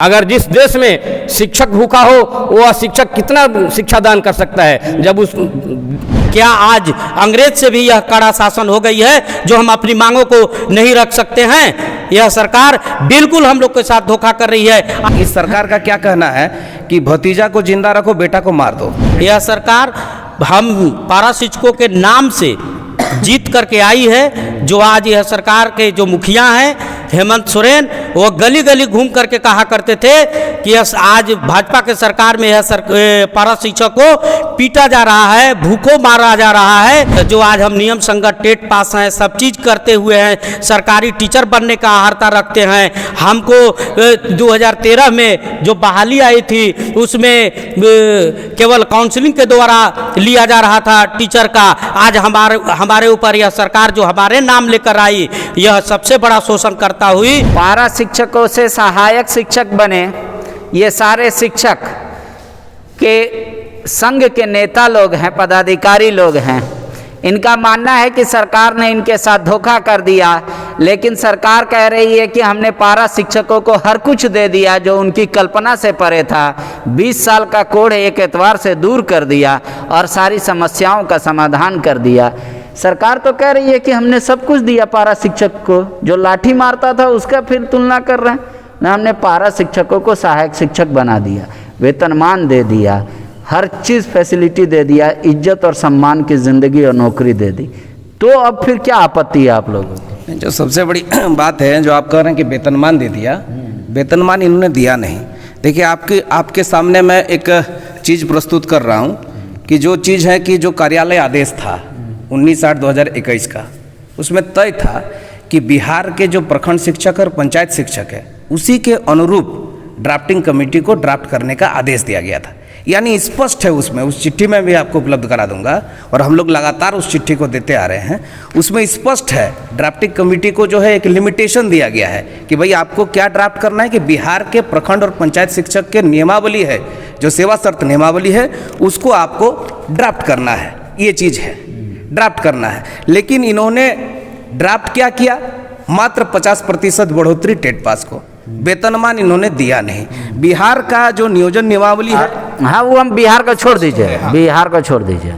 अगर जिस देश में शिक्षक भूखा हो वह शिक्षक कितना शिक्षा दान कर सकता है। जब उस क्या आज अंग्रेज से भी यह कड़ा शासन हो गई है जो हम अपनी मांगों को नहीं रख सकते हैं? यह सरकार बिल्कुल हम लोग के साथ धोखा कर रही है। इस सरकार का क्या कहना है कि भतीजा को जिंदा रखो, बेटा को मार दो। यह सरकार हम पारा शिक्षकों के नाम से जीत करके आई है। जो आज यह सरकार के जो मुखिया हैं हेमंत सोरेन, वो गली गली घूम करके कहा करते थे कि आज भाजपा के सरकार में यह पारा शिक्षक को पीटा जा रहा है, भूखों मारा जा रहा है। जो आज हम नियम संगत टेट पास हैं, सब चीज़ करते हुए हैं, सरकारी टीचर बनने का आहारता रखते हैं। हमको 2013 में जो बहाली आई थी उसमें केवल काउंसलिंग के द्वारा लिया जा रहा था टीचर का। आज हमारे ऊपर यह सरकार जो हमारे नाम लेकर आई, यह सबसे बड़ा शोषण करता हुई पारा शिक्षकों से सहायक शिक्षक बने ये सारे शिक्षक के संघ के नेता लोग हैं, पदाधिकारी लोग हैं। इनका मानना है कि सरकार ने इनके साथ धोखा कर दिया, लेकिन सरकार कह रही है कि हमने पारा शिक्षकों को हर कुछ दे दिया जो उनकी कल्पना से परे था। 20 साल का कोढ़ एक एतवार से दूर कर दिया और सारी समस्याओं का समाधान कर दिया। सरकार तो कह रही है कि हमने सब कुछ दिया पारा शिक्षक को, जो लाठी मारता था उसका फिर तुलना कर रहे हैं ना। हमने पारा शिक्षकों को सहायक शिक्षक बना दिया, वेतनमान दे दिया, हर चीज़ फैसिलिटी दे दिया, इज्जत और सम्मान की ज़िंदगी और नौकरी दे दी। तो अब फिर क्या आपत्ति है आप लोगों को? जो सबसे बड़ी बात है जो आप कह रहे हैं कि वेतनमान दे दिया, वेतनमान इन्होंने दिया नहीं। देखिए आपके सामने मैं एक चीज़ प्रस्तुत कर रहा हूँ कि जो चीज़ है कि जो कार्यालय आदेश था 19/8/2021 का, उसमें तय था कि बिहार के जो प्रखंड शिक्षक और पंचायत शिक्षक है उसी के अनुरूप ड्राफ्टिंग कमेटी को ड्राफ्ट करने का आदेश दिया गया था। यानी स्पष्ट है उसमें, उस चिट्ठी में भी आपको उपलब्ध करा दूंगा और हम लोग लगातार उस चिट्ठी को देते आ रहे हैं। उसमें स्पष्ट है ड्राफ्टिंग कमेटी को जो है एक लिमिटेशन दिया गया है कि भाई आपको क्या ड्राफ्ट करना है कि बिहार के प्रखंड और पंचायत शिक्षक के नियमावली है, जो सेवा शर्त नियमावली है, उसको आपको ड्राफ्ट करना है। ये चीज़ है, ड्राफ्ट करना है। लेकिन इन्होंने ड्राफ्ट क्या किया? मात्र 50% बढ़ोतरी टेट पास को, वेतनमान इन्होंने दिया नहीं। बिहार का जो नियोजन नियमावली है, हाँ वो हम बिहार का छोड़ दीजिए, बिहार का छोड़ दीजिए।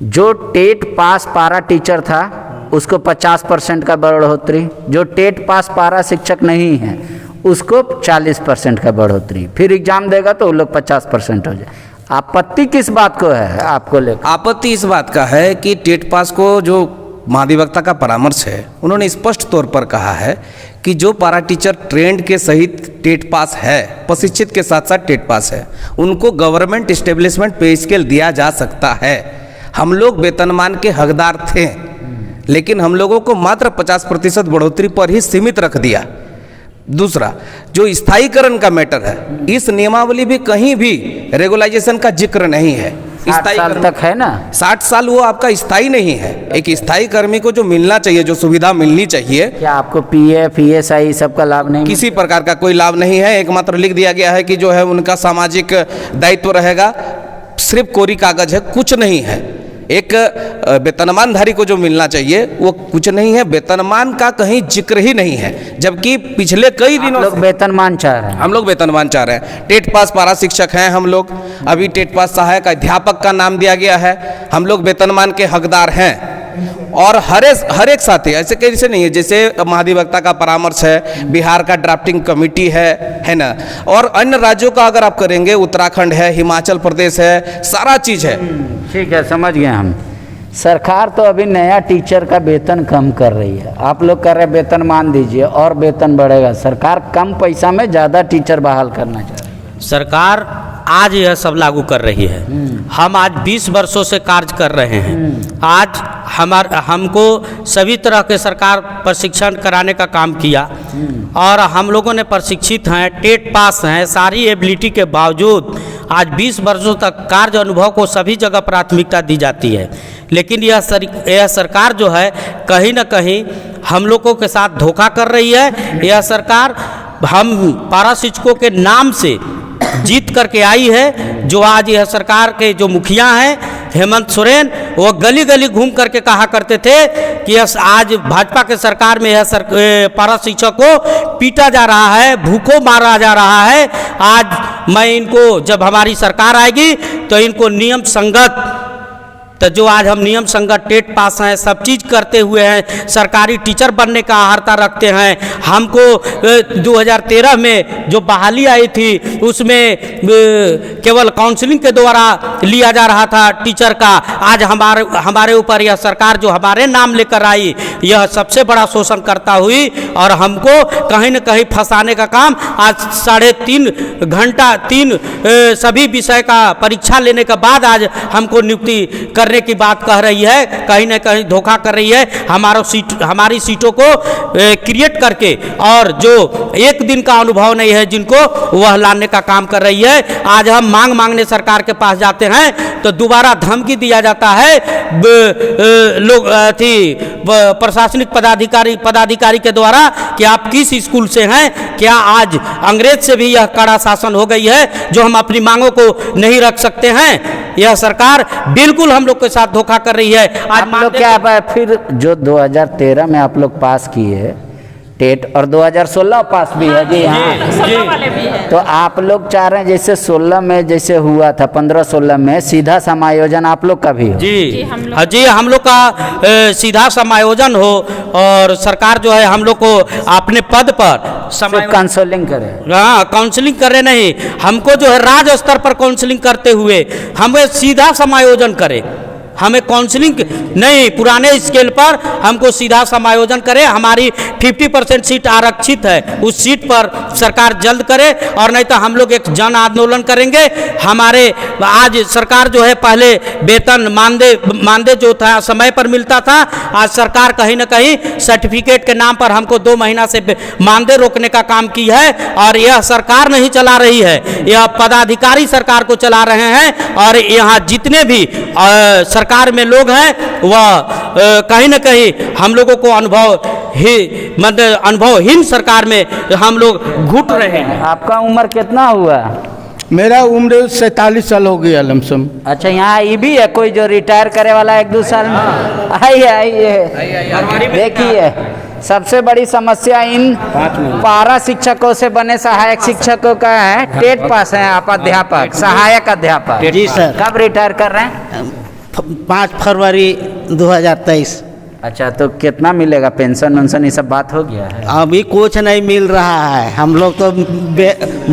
जो टेट पास पारा टीचर था उसको 50% का बढ़ोतरी, जो टेट पास पारा शिक्षक नहीं है उसको 40% का बढ़ोतरी, फिर एग्जाम देगा तो वो लोग 50% हो जाए। आपत्ति किस बात को है आपको लेकर? आपत्ति इस बात का है कि टेट पास को जो महाधिवक्ता का परामर्श है, उन्होंने स्पष्ट तौर पर कहा है कि जो पारा टीचर ट्रेंड के सहित टेट पास है, प्रशिक्षित के साथ साथ टेट पास है, उनको गवर्नमेंट एस्टेब्लिशमेंट पे स्केल दिया जा सकता है। हम लोग वेतनमान के हकदार थे, लेकिन हम लोगों को मात्र 50% बढ़ोतरी पर ही सीमित रख दिया। दूसरा, जो स्थायीकरण का मैटर है, इस नियमावली भी कहीं भी रेगुलाइजेशन का जिक्र नहीं है। 60 साल तक है ना, 60 साल वो आपका स्थायी नहीं है। एक स्थायी कर्मी को जो मिलना चाहिए, जो सुविधा मिलनी चाहिए, क्या आपको पीएफ ईएसआई सबका लाभ नहीं? किसी प्रकार का कोई लाभ नहीं है। एकमात्र लिख दिया गया है कि जो है उनका सामाजिक दायित्व रहेगा, सिर्फ कोरी कागज है, कुछ नहीं है। एक वेतनमानधारी को जो मिलना चाहिए वो कुछ नहीं है, वेतनमान का कहीं जिक्र ही नहीं है। जबकि पिछले कई दिनों लोग वेतनमान चाह रहे हैं, हम लोग वेतनमान चाह रहे हैं। टेट पास पारा शिक्षक हैं हम लोग, अभी टेट पास सहायक अध्यापक का नाम दिया गया है, हम लोग वेतनमान के हकदार हैं। और हर एक साथी ऐसे कैसे नहीं है, जैसे महाधिवक्ता का परामर्श है, बिहार का ड्राफ्टिंग कमेटी है ना, और अन्य राज्यों का अगर आप करेंगे, उत्तराखंड है, हिमाचल प्रदेश है, सारा चीज़ है। ठीक है, समझ गए हम। सरकार तो अभी नया टीचर का वेतन कम कर रही है, आप लोग कर रहे हैं वेतन मान दीजिए और वेतन बढ़ेगा। सरकार कम पैसा में ज़्यादा टीचर बहाल करना चाह रही है। सरकार आज यह सब लागू कर रही है। हम आज 20 वर्षों से कार्य कर रहे हैं। आज हमको सभी तरह के सरकार प्रशिक्षण कराने का काम किया और हम लोगों ने प्रशिक्षित हैं, टेट पास हैं, सारी एबिलिटी के बावजूद आज 20 वर्षों तक कार्य अनुभव को सभी जगह प्राथमिकता दी जाती है। लेकिन यह सरकार जो है कहीं ना कहीं हम लोगों के साथ धोखा कर रही है। यह सरकार हम पारा शिक्षकों के नाम से जीत करके आई है। जो आज यह सरकार के जो मुखिया हैं हेमंत सोरेन, वो गली गली घूम करके कहा करते थे कि आज भाजपा के सरकार में यह पारा शिक्षक को पीटा जा रहा है, भूखों मारा जा रहा है। आज मैं इनको, जब हमारी सरकार आएगी तो इनको नियम संगत, तो जो आज हम नियम संगत टेट पास हैं, सब चीज़ करते हुए हैं, सरकारी टीचर बनने का आहर्ता रखते हैं। हमको 2013 में जो बहाली आई थी उसमें केवल काउंसलिंग के द्वारा लिया जा रहा था टीचर का। आज हमारे ऊपर यह सरकार जो हमारे नाम लेकर आई, यह सबसे बड़ा शोषण करता हुई और हमको कहीं न कहीं फंसाने का काम आज 3.5 घंटा सभी विषय का परीक्षा लेने के बाद आज हमको नियुक्ति करने की बात कह रही है। कहीं न कहीं धोखा कर रही है, हमारी सीटों को क्रिएट करके, और जो एक दिन का अनुभव नहीं है जिनको, वह लाने का काम कर रही है। आज हम मांगने सरकार के पास जाते हैं तो दोबारा धमकी दिया जाता है लोग प्रशासनिक पदाधिकारी के द्वारा कि आप किस स्कूल से हैं। क्या आज अंग्रेज से भी यह कड़ा शासन हो गई है जो हम अपनी मांगों को नहीं रख सकते हैं? यह सरकार बिल्कुल हम लोग के साथ धोखा कर रही है। आज आप लोग क्या फिर जो 2013 में आप लोग पास किए टेट, और 2016 पास भी है जी, हाँ 16 वाले भी है। तो आप लोग चाह रहे हैं जैसे 16 में जैसे हुआ था, 15-16 में सीधा समायोजन आप लोग का भी हो? जी हम लोग का सीधा समायोजन हो और सरकार जो है हम लोग को अपने पद पर काउंसलिंग करे। हाँ, काउंसलिंग करे नहीं, हमको जो है राज्य स्तर पर काउंसलिंग करते हुए हमें सीधा समायोजन करे। हमें काउंसलिंग नहीं, पुराने स्केल पर हमको सीधा समायोजन करे। हमारी 50% सीट आरक्षित है, उस सीट पर सरकार जल्द करे, और नहीं तो हम लोग एक जन आंदोलन करेंगे। हमारे आज सरकार जो है पहले वेतन मानदेय जो था समय पर मिलता था, आज सरकार कहीं ना कहीं सर्टिफिकेट के नाम पर हमको 2 महीना से मानदेय रोकने का काम की है। और यह सरकार नहीं चला रही है, यह पदाधिकारी सरकार को चला रहे हैं। और यहाँ जितने भी सरकार में लोग हैं वह कहीं ना कहीं हम लोगों को अनुभवहीन सरकार में हम लोग घुट रहे हैं। आपका उम्र कितना हुआ? मेरा उम्र 47 साल हो गया लमसम। अच्छा, यहाँ ये भी है कोई जो रिटायर करे वाला 1-2 साल में? आइए देखिए, सबसे बड़ी समस्या इन पारा शिक्षकों से बने सहायक शिक्षकों का है। टेट पास है आप अध्यापक, सहायक अध्यापक। जी सर। कब रिटायर कर रहे हैं? 5 फरवरी 2023। अच्छा, तो कितना मिलेगा पेंशन वेंशन, ये सब बात हो गया है? अभी कुछ नहीं मिल रहा है, हम लोग तो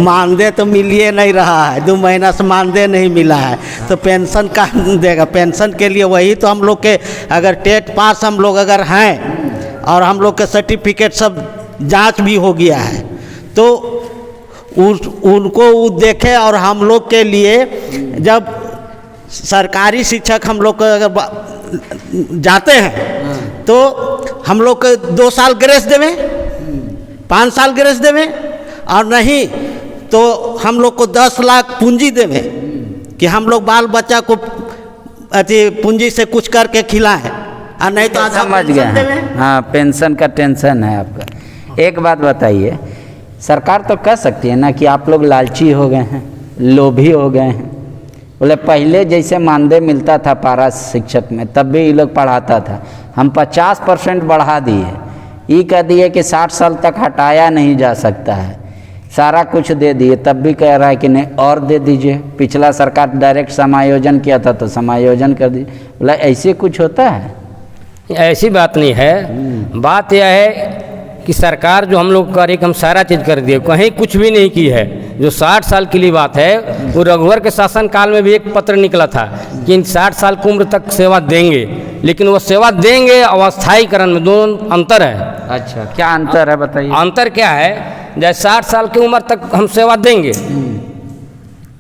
मानदेय तो मिल ही नहीं रहा है, 2 महीना से मानदेय नहीं मिला है, तो पेंशन का देगा? पेंशन के लिए वही तो हम लोग के, अगर टेट पास हम लोग अगर हैं और हम लोग के सर्टिफिकेट सब जांच भी हो गया है, तो उनको वो देखे। और हम लोग के लिए जब सरकारी शिक्षक हम लोग अगर जाते हैं तो हम लोग को 2 साल ग्रेस देवे, 5 साल ग्रेस देवे, और नहीं तो हम लोग को 10 लाख पूंजी देवे कि हम लोग बाल बच्चा को अति पूंजी से कुछ करके खिलाएं, और नहीं तो समझ गए। हाँ, पेंशन का टेंशन है आपका। एक बात बताइए, सरकार तो कह सकती है ना कि आप लोग लालची हो गए हैं, लोभी हो गए हैं। बोले पहले जैसे मानदेय मिलता था पारा शिक्षक में, तब भी ये लोग पढ़ाता था, हम 50% बढ़ा दिए। ये कह दिए कि 60 साल तक हटाया नहीं जा सकता है, सारा कुछ दे दिए, तब भी कह रहा है कि नहीं और दे दीजिए। पिछला सरकार डायरेक्ट समायोजन किया था तो समायोजन कर दीजिए। बोला ऐसे कुछ होता है? ऐसी बात नहीं है। बात यह है कि सरकार जो हम लोग करे हम सारा चीज़ कर दिए, कहीं कुछ भी नहीं की है। जो 60 साल के लिए बात है, वो रघुवर के शासन काल में भी एक पत्र निकला था कि इन 60 साल की उम्र तक सेवा देंगे, लेकिन वो सेवा देंगे और अस्थायीकरण में दोनों अंतर है। अच्छा, क्या अंतर है बताइए? अंतर क्या है, जैसे 60 साल की उम्र तक हम सेवा देंगे,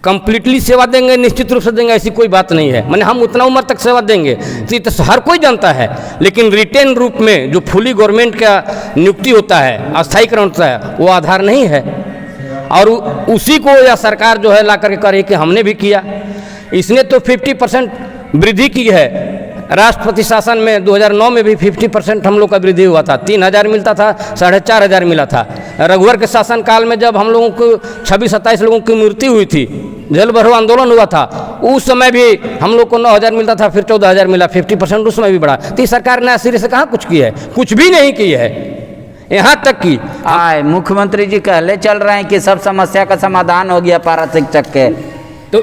कंप्लीटली सेवा देंगे, निश्चित रूप से देंगे, ऐसी कोई बात नहीं है। माने हम उतना उम्र तक सेवा देंगे तो ये तो हर कोई जानता है, लेकिन रिटेन रूप में जो फुली गवर्नमेंट का नियुक्ति होता है, अस्थायीकरण होता है, वो आधार नहीं है। और उसी को यह सरकार जो है ला करके करे कि हमने भी किया। इसने तो 50% वृद्धि की है। राष्ट्रपति शासन में 2009 में भी 50% हम लोग का वृद्धि हुआ था। 3000 मिलता था, 4500 मिला था। रघुवर के शासन काल में जब हम लोगों को 26-27 लोगों की मृत्यु हुई थी जेल भरो आंदोलन हुआ था, उस समय भी हम लोग को 9,000 मिलता था, फिर 14,000 मिला, 50% उस समय भी बढ़ा। तो सरकार ने सिरे से कहाँ कुछ किया है? कुछ भी नहीं की है। यहाँ तक कि आए मुख्यमंत्री जी कहले चल रहे हैं कि सब समस्या का समाधान हो गया पारा शिक्षक के। तो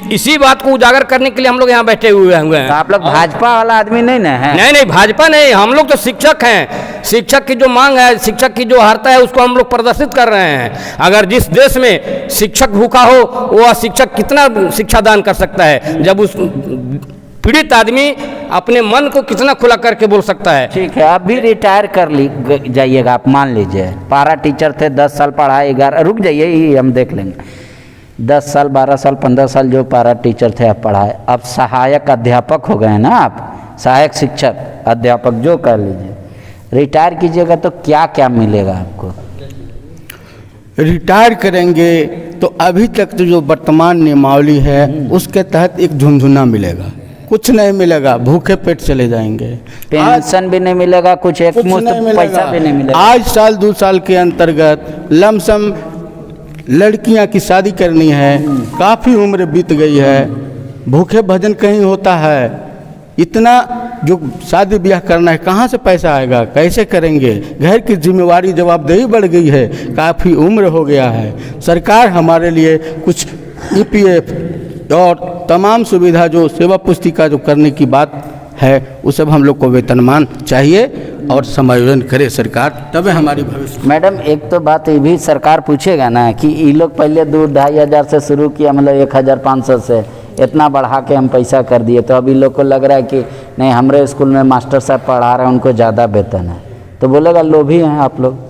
इसी बात को उजागर करने के लिए हम लोग यहाँ बैठे हुए हैं। तो आप लोग भाजपा वाला आदमी नहीं ना है? नहीं, भाजपा नहीं, हम लोग तो शिक्षक हैं। शिक्षक की जो मांग है, शिक्षक की जो हारता है, उसको हम लोग प्रदर्शित कर रहे हैं। अगर जिस देश में शिक्षक भूखा हो, वो शिक्षक कितना शिक्षा दान कर सकता है, जब उस पीड़ित आदमी अपने मन को कितना खुला करके बोल सकता है। ठीक है, अब भी रिटायर कर जाइएगा आप, मान लीजिए पारा टीचर थे, 10 साल पढ़ाए, 11 रुक जाइए, ये हम देख लेंगे, 10 साल 12 साल 15 साल जो पारा टीचर थे आप पढ़ाए, अब सहायक अध्यापक हो गए ना आप, सहायक शिक्षक अध्यापक जो कर लीजिए, रिटायर कीजिएगा तो क्या क्या मिलेगा आपको? रिटायर करेंगे तो अभी तक तो जो वर्तमान नियमावली है उसके तहत एक झुनझुना मिलेगा, कुछ नहीं मिलेगा, भूखे पेट चले जाएंगे। पेंशन भी नहीं मिलेगा, कुछ एक मुश्त पैसा भी नहीं मिलेगा। आज साल 2 साल के अंतर्गत लमसम लड़कियां की शादी करनी है, काफ़ी उम्र बीत गई है, भूखे भजन कहीं होता है, इतना जो शादी ब्याह करना है कहाँ से पैसा आएगा, कैसे करेंगे? घर की जिम्मेवारी जवाबदेही बढ़ गई है, काफ़ी उम्र हो गया है। सरकार हमारे लिए कुछ EPF और तमाम सुविधा जो सेवा पुस्तिका जो करने की बात है, वो सब हम लोग को वेतनमान चाहिए और समायोजन करे सरकार, तभी हमारी भविष्य। मैडम एक तो बात ये भी सरकार पूछेगा ना कि ये लोग पहले 2-2.5 हज़ार से शुरू किया, मतलब 1,500 से इतना बढ़ा के हम पैसा कर दिए, तो अभी लोग को लग रहा है कि नहीं हमारे स्कूल में मास्टर साहब पढ़ा रहे हैं उनको ज़्यादा वेतन है, तो बोलेगा लोभी हैं आप लोग।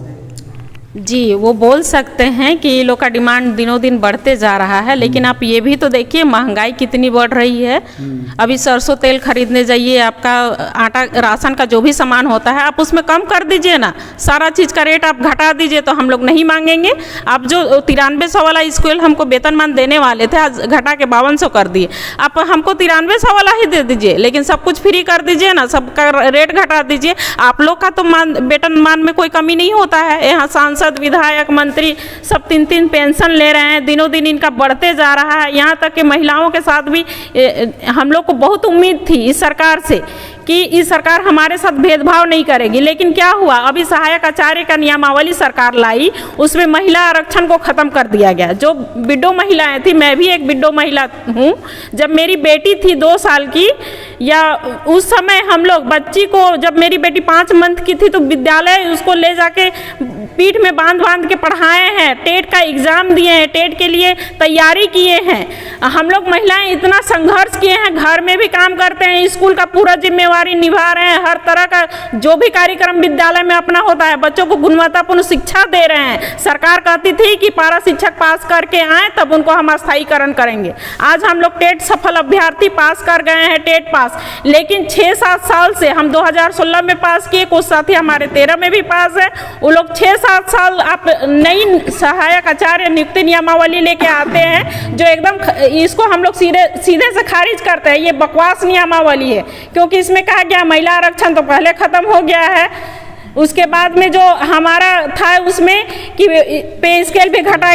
जी, वो बोल सकते हैं कि ये लोग का डिमांड दिनों दिन बढ़ते जा रहा है, लेकिन आप ये भी तो देखिए महंगाई कितनी बढ़ रही है। अभी सरसों तेल खरीदने जाइए, आपका आटा राशन का जो भी सामान होता है आप उसमें कम कर दीजिए ना, सारा चीज़ का रेट आप घटा दीजिए तो हम लोग नहीं मांगेंगे। आप जो 9300 वाला स्कूल हमको वेतनमान देने वाले थे, आज घटा के 5200 कर दिए, आप हमको 9300 वाला ही दे दीजिए, लेकिन सब कुछ फ्री कर दीजिए ना, सबका रेट घटा दीजिए। आप लोग का तो वेतनमान में कोई कमी नहीं होता है, यहाँ सांसद विधायक मंत्री सब 3-3 पेंशन ले रहे हैं, दिनों दिन इनका बढ़ते जा रहा है। यहाँ तक कि महिलाओं के साथ भी हम लोग को बहुत उम्मीद थी इस सरकार से कि इस सरकार हमारे साथ भेदभाव नहीं करेगी, लेकिन क्या हुआ, अभी सहायक आचार्य का नियमावली सरकार लाई, उसमें महिला आरक्षण को ख़त्म कर दिया गया। जो बिड्डो महिलाएं थी, मैं भी एक बिड्डो महिला हूँ, जब मेरी बेटी थी 2 साल की, या उस समय हम लोग बच्ची को, जब मेरी बेटी 5 मंथ की थी तो विद्यालय उसको ले जाके पीठ में बांध के पढ़ाए हैं, टेट का एग्ज़ाम दिए हैं, टेट के लिए तैयारी किए हैं। हम लोग महिलाएं इतना संघर्ष किए हैं, घर में भी काम करते हैं, स्कूल का पूरा जिम्मेवारी निभा रहे हैं, हर तरह का जो भी कार्यक्रम विद्यालय में अपना होता है, बच्चों को गुणवत्तापूर्ण शिक्षा दे रहे हैं। सरकार कहती थी कि पारा शिक्षक पास करके आए तब उनको हम स्थायीकरण करेंगे। आज हम लोग टेट सफल अभ्यर्थी पास कर गए हैं, टेट पास, लेकिन 6-7 साल से, हम 2016 में पास किए, कुछ साथी हमारे 13 में भी पास है, वो लोग 6-7 साल आप नई सहायक आचार्य नियुक्ति नियमावली लेके आते हैं, जो एकदम इसको हम लोग सीधे से खारिज करते हैं। ये बकवास नियमावली है, क्योंकि इसमें कहा गया महिला आरक्षण तो पहले खत्म हो गया है, उसके बाद में जो हमारा था उसमें कि पे स्केल भी घटा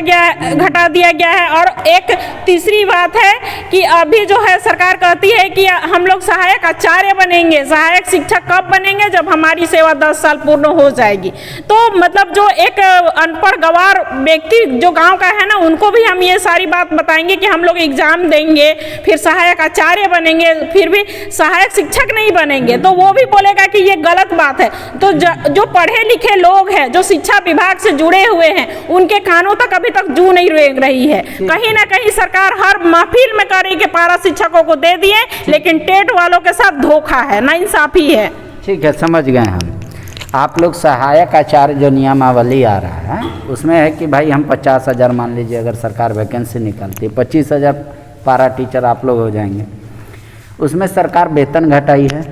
दिया गया है। और एक तीसरी बात है कि अभी जो है सरकार कहती है कि हम लोग सहायक आचार्य बनेंगे, सहायक शिक्षक कब बनेंगे, जब हमारी सेवा 10 साल पूर्ण हो जाएगी। तो मतलब जो एक अनपढ़ गंवार व्यक्ति जो गांव का है ना, उनको भी हम ये सारी बात बताएंगे कि हम लोग एग्जाम देंगे, फिर सहायक आचार्य बनेंगे, फिर भी सहायक शिक्षक नहीं बनेंगे, तो वो भी बोलेगा कि ये गलत बात है। तो जो पढ़े लिखे लोग हैं, जो शिक्षा विभाग से जुड़े हुए हैं, उनके कानों तक अभी तक जू नहीं रेंग रही है। कहीं ना कहीं सरकार हर महफिल में कर रही कि पारा शिक्षकों को दे दिए, लेकिन टेट वालों के साथ धोखा है, नाइंसाफी है। ठीक है, समझ गए हम। आप लोग सहायक आचार्य जो नियमावली आ रहा है उसमें है कि भाई हम 50,000 मान लीजिए, अगर सरकार वैकेंसी निकालती है 25,000 पारा टीचर आप लोग हो जाएंगे। उसमें सरकार वेतन घटाई है,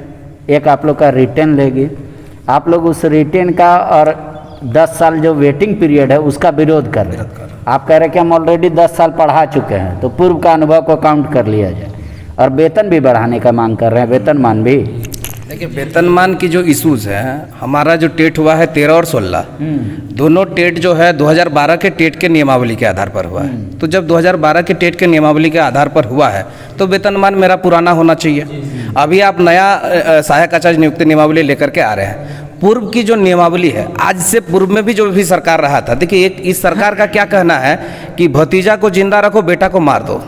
एक आप लोग का रिटेन लेगी, आप लोग उस रिटेन का और 10 साल जो वेटिंग पीरियड है उसका विरोध कर रहे हैं। आप कह रहे हैं कि हम ऑलरेडी 10 साल पढ़ा चुके हैं, तो पूर्व का अनुभव को काउंट कर लिया जाए, और वेतन भी बढ़ाने का मांग कर रहे हैं, वेतनमान भी। देखिए वेतनमान की जो इश्यूज है, हमारा जो टेट हुआ है 13 और 16, दोनों टेट जो है 2012 के टेट के नियमावली के आधार पर हुआ है। तो जब 2012 के टेट के नियमावली के आधार पर हुआ है तो वेतनमान मेरा पुराना होना चाहिए। अभी आप नया सहायक आचार्य नियुक्ति नियमावली लेकर के आ रहे हैं। पूर्व की जो नियमावली है, आज से पूर्व में भी जो भी सरकार रहा था, देखिए एक इस सरकार का क्या कहना है कि भतीजा को जिंदा रखो, बेटा को मार दो।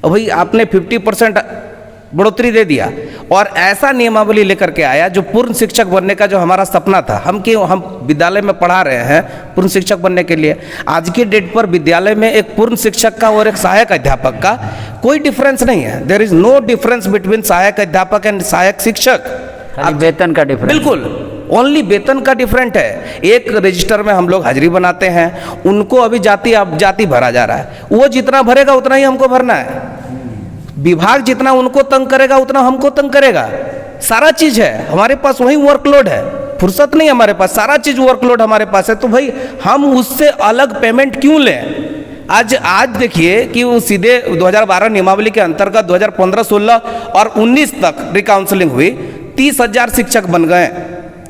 और भाई आपने 50% बढ़ोतरी दे दिया और ऐसा नियमावली लेकर के आया जो पूर्ण शिक्षक बनने का जो हमारा सपना था। हम विद्यालय में पढ़ा रहे हैं पूर्ण शिक्षक बनने के लिए। आज की डेट पर विद्यालय में एक पूर्ण शिक्षक का और एक सहायक अध्यापक का कोई डिफरेंस नहीं है। There is no difference between सहायक अध्यापक एंड सहायक शिक्षक। खाली वेतन का डिफरेंस, बिल्कुल ओनली वेतन का डिफरेंट है। एक रजिस्टर में हम लोग हाजिरी बनाते हैं, उनको अभी जाति भरा जा रहा है। वो जितना भरेगा उतना ही हमको भरना है। विभाग जितना उनको तंग करेगा उतना हमको तंग करेगा। सारा चीज है हमारे पास, वही वर्कलोड है, फुर्सत नहीं हमारे पास, सारा चीज वर्कलोड हमारे पास है। तो भाई हम उससे अलग पेमेंट क्यों लें? आज देखिए कि वो सीधे 2012 नियमावली के अंतर्गत 2015, 16 और 19 तक रिकाउंसलिंग हुई। 30,000 शिक्षक बन गए,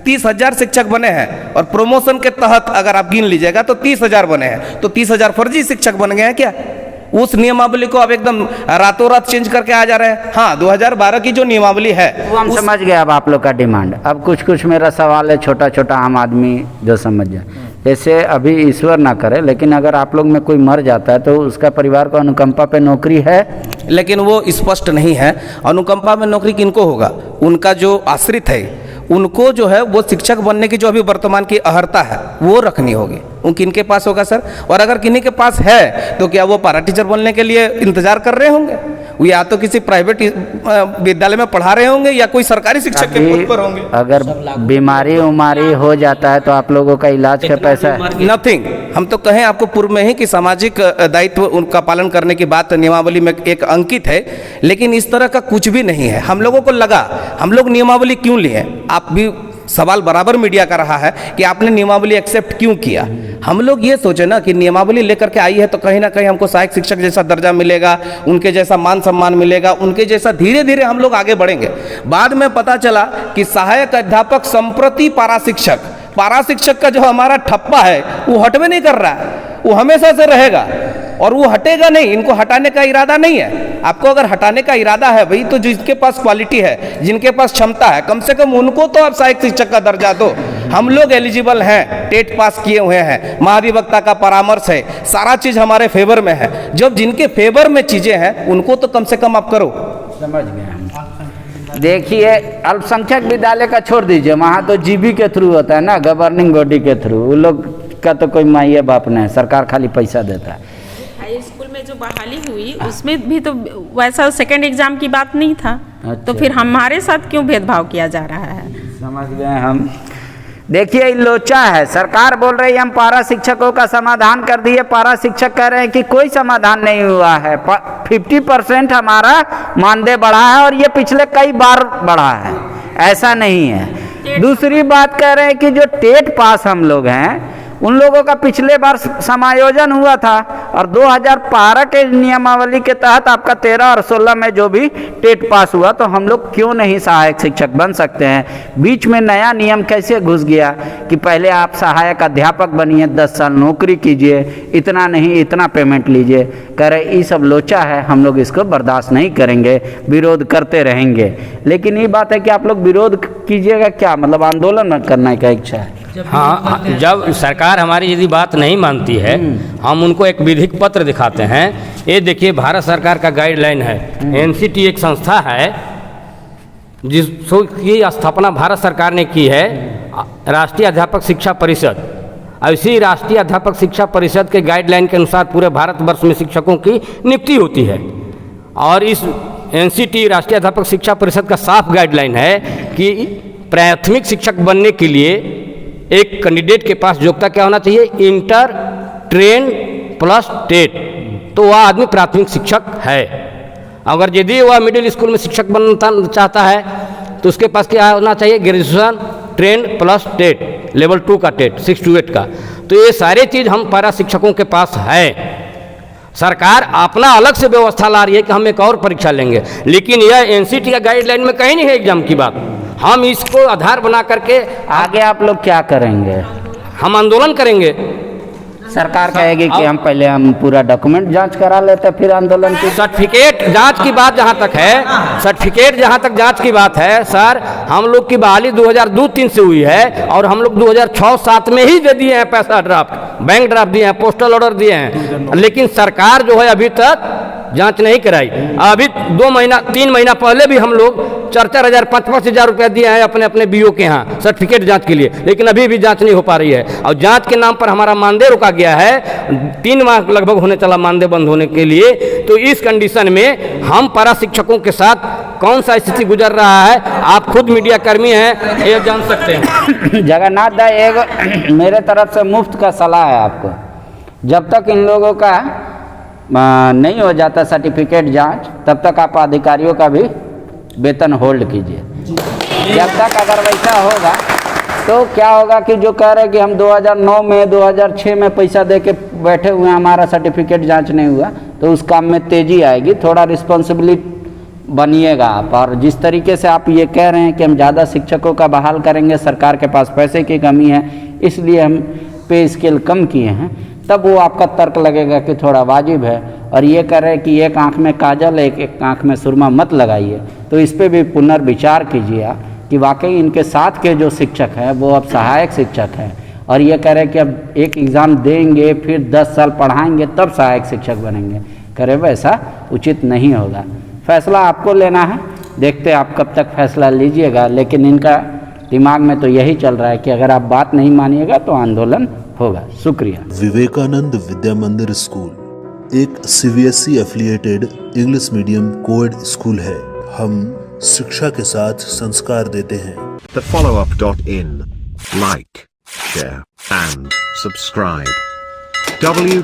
30,000 शिक्षक बने हैं और प्रमोशन के तहत अगर आप गिन लीजिएगा तो 30,000 बने हैं। तो 30,000 फर्जी शिक्षक बन गए हैं क्या? उस नियमावली को अब एकदम रातों रात चेंज करके आ जा रहे हैं। हाँ, 2012 की जो नियमावली है वो हम समझ गए। अब आप लोग का डिमांड, अब कुछ मेरा सवाल है, छोटा छोटा आम आदमी जो समझ जाए। जैसे अभी ईश्वर ना करे, लेकिन अगर आप लोग में कोई मर जाता है तो उसका परिवार को अनुकंपा पे नौकरी है, लेकिन वो स्पष्ट नहीं है। अनुकंपा में नौकरी किनको होगा? उनका जो आश्रित है, उनको जो है वो शिक्षक बनने की जो अभी वर्तमान की अहर्ता है वो रखनी होगी। वो किनके पास होगा सर? और अगर किन्हीं के पास है तो क्या वो पारा टीचर बनने के लिए इंतजार कर रहे होंगे? वो या तो किसी प्राइवेट विद्यालय में पढ़ा रहे होंगे या कोई सरकारी शिक्षक के पद पर होंगे। अगर बीमारी उमारी हो जाता है तो आप लोगों का इलाज का पैसा नथिंग। हम तो कहें आपको पूर्व में ही कि सामाजिक दायित्व उनका पालन करने की बात नियमावली में एक अंकित है, लेकिन इस तरह का कुछ भी नहीं है। हम लोगों को लगा हम लोग नियमावली क्यों लिए, आप भी सवाल बराबर मीडिया का रहा है कि आपने नियमावली एक्सेप्ट क्यों किया। हम लोग ये सोचे ना कि नियमावली लेकर के आई है तो कहीं ना कहीं हमको सहायक शिक्षक जैसा दर्जा मिलेगा, उनके जैसा मान सम्मान मिलेगा, उनके जैसा धीरे धीरे हम लोग आगे बढ़ेंगे। बाद में पता चला कि सहायक अध्यापक संप्रति पारा शिक्षक का जो हमारा ठप्पा है वो हटवे नहीं कर रहा है, वो हमेशा से रहेगा और वो हटेगा नहीं। इनको हटाने का इरादा नहीं है। आपको अगर हटाने का इरादा है भाई तो जिसके पास क्वालिटी है, जिनके पास क्षमता है, कम से कम उनको तो आप सहायक शिक्षक का दर्जा दो। हम लोग एलिजिबल हैं, टेट पास किए हुए हैं, महाधिवक्ता का परामर्श है, सारा चीज हमारे फेवर में है। जब जिनके फेवर में चीजें हैं उनको तो कम से कम आप करो। समझ गए हम। देखिए, अल्पसंख्यक विद्यालय का छोड़ दीजिए, वहाँ तो जीबी के थ्रू होता है ना, गवर्निंग बॉडी के थ्रू। वो लोग का तो कोई माई बाप नहीं, सरकार खाली पैसा देता है। हाई स्कूल में जो बहाली हुई उसमें भी तो वैसा सेकंड एग्जाम की बात नहीं था। तो फिर हमारे साथ क्यों भेदभाव किया जा रहा है? समझ गए हम। देखिए, लोचा है। सरकार बोल रही है हम पारा शिक्षकों का समाधान कर दिए, पारा शिक्षक कह रहे हैं कि कोई समाधान नहीं हुआ है। 50% हमारा मानदेय बढ़ा है और ये पिछले कई बार बढ़ा है, ऐसा नहीं है। दूसरी बात कह रहे हैं कि जो टेट पास हम लोग हैं उन लोगों का पिछले बार समायोजन हुआ था और 2012 के नियमावली के तहत आपका 13 और 16 में जो भी टेट पास हुआ, तो हम लोग क्यों नहीं सहायक शिक्षक बन सकते हैं? बीच में नया नियम कैसे घुस गया कि पहले आप सहायक अध्यापक बनिए, 10 साल नौकरी कीजिए, इतना नहीं इतना पेमेंट लीजिए। कह रहे ये सब लोचा है, हम लोग इसको बर्दाश्त नहीं करेंगे, विरोध करते रहेंगे। लेकिन ये बात है कि आप लोग विरोध कीजिएगा क्या, मतलब आंदोलन करने का इच्छा है? हाँ, जब सरकार हमारी यदि बात नहीं मानती है हम उनको एक विधिक पत्र दिखाते हैं। ये देखिए, भारत सरकार का गाइडलाइन है। एनसीटी एक संस्था है जिसकी स्थापना भारत सरकार ने की है, राष्ट्रीय अध्यापक शिक्षा परिषद। ऐसी राष्ट्रीय अध्यापक शिक्षा परिषद के गाइडलाइन के अनुसार पूरे भारतवर्ष में शिक्षकों की नियुक्ति होती है। और इस एनसीटी राष्ट्रीय अध्यापक शिक्षा परिषद का साफ गाइडलाइन है कि प्राथमिक शिक्षक बनने के लिए एक कैंडिडेट के पास योग्यता क्या होना चाहिए? Inter train plus TET. तो वह आदमी प्राथमिक शिक्षक है। अगर यदि वह मिडिल स्कूल में शिक्षक बनना चाहता है तो उसके पास क्या होना चाहिए? Graduation train plus TET, level 2 का टेट, 6 to 8 का। तो ये सारे चीज़ हम पारा शिक्षकों के पास है। सरकार अपना अलग से व्यवस्था ला रही है कि हम एक और परीक्षा लेंगे, लेकिन यह एनसीटी का गाइडलाइन में कहीं नहीं है एग्जाम की बात। हम इसको आधार बना करके आगे आप लोग क्या करेंगे? हम आंदोलन करेंगे। सरकार कहेगी कि हम पहले हम पूरा डॉक्यूमेंट जांच करा लेते फिर आंदोलन की। सर्टिफिकेट जांच की बात जहाँ तक है, सर्टिफिकेट जहाँ तक जांच की बात है सर, हम लोग की बहाली 2002-03 से हुई है और हम लोग 2006-07 में ही दे दिए हैं पैसा, ड्राफ्ट, बैंक ड्राफ्ट दिए हैं, पोस्टल ऑर्डर दिए हैं, लेकिन सरकार जो है अभी तक जांच नहीं कराई। अभी 2-3 महीना पहले भी हम लोग 4,000 5,000 रुपया दिए हैं अपने अपने बीओ के यहाँ सर्टिफिकेट जांच के लिए, लेकिन अभी भी जांच नहीं हो पा रही है। और जांच के नाम पर हमारा मानदेय रोका गया है, 3 माह लगभग होने चला मानदेय बंद होने के लिए। तो इस कंडीशन में हम पारा शिक्षकों के साथ कौन सा स्थिति गुजर रहा है, आप खुद मीडिया कर्मी हैं, ये जान सकते हैं। जगन्नाथ दा, एक मेरे तरफ से मुफ्त का सलाह है आपको, जब तक इन लोगों का नहीं हो जाता सर्टिफिकेट जांच, तब तक आप अधिकारियों का भी वेतन होल्ड कीजिए। जब तक अगर वैसा होगा तो क्या होगा कि जो कह रहे हैं कि हम 2009 में 2006 में पैसा दे के बैठे हुए हैं, हमारा सर्टिफिकेट जांच नहीं हुआ, तो उस काम में तेज़ी आएगी। थोड़ा रिस्पॉन्सिबिलिटी बनिएगा आप। और जिस तरीके से आप ये कह रहे हैं कि हम ज़्यादा शिक्षकों का बहाल करेंगे, सरकार के पास पैसे की कमी है इसलिए हम पे स्केल कम किए हैं, तब वो आपका तर्क लगेगा कि थोड़ा वाजिब है। और ये कह रहे हैं कि एक आंख में काजल एक आंख में सुरमा मत लगाइए, तो इस पे भी पुनर्विचार कीजिए आप कि वाकई इनके साथ के जो शिक्षक हैं वो अब सहायक शिक्षक हैं, और ये कह रहे हैं कि अब एक एग्ज़ाम देंगे फिर 10 साल पढ़ाएंगे तब सहायक शिक्षक बनेंगे। करे वैसा उचित नहीं होगा। फैसला आपको लेना है, देखते हैं आप कब तक फैसला लीजिएगा, लेकिन इनका दिमाग में तो यही चल रहा है कि अगर आप बात नहीं मानिएगा तो आंदोलन होगा। शुक्रिया। विवेकानंद विद्या मंदिर स्कूल एक CBSE affiliated English medium coed school है। हम शिक्षा के साथ संस्कार देते हैं। The followup.in. Like, share and subscribe. www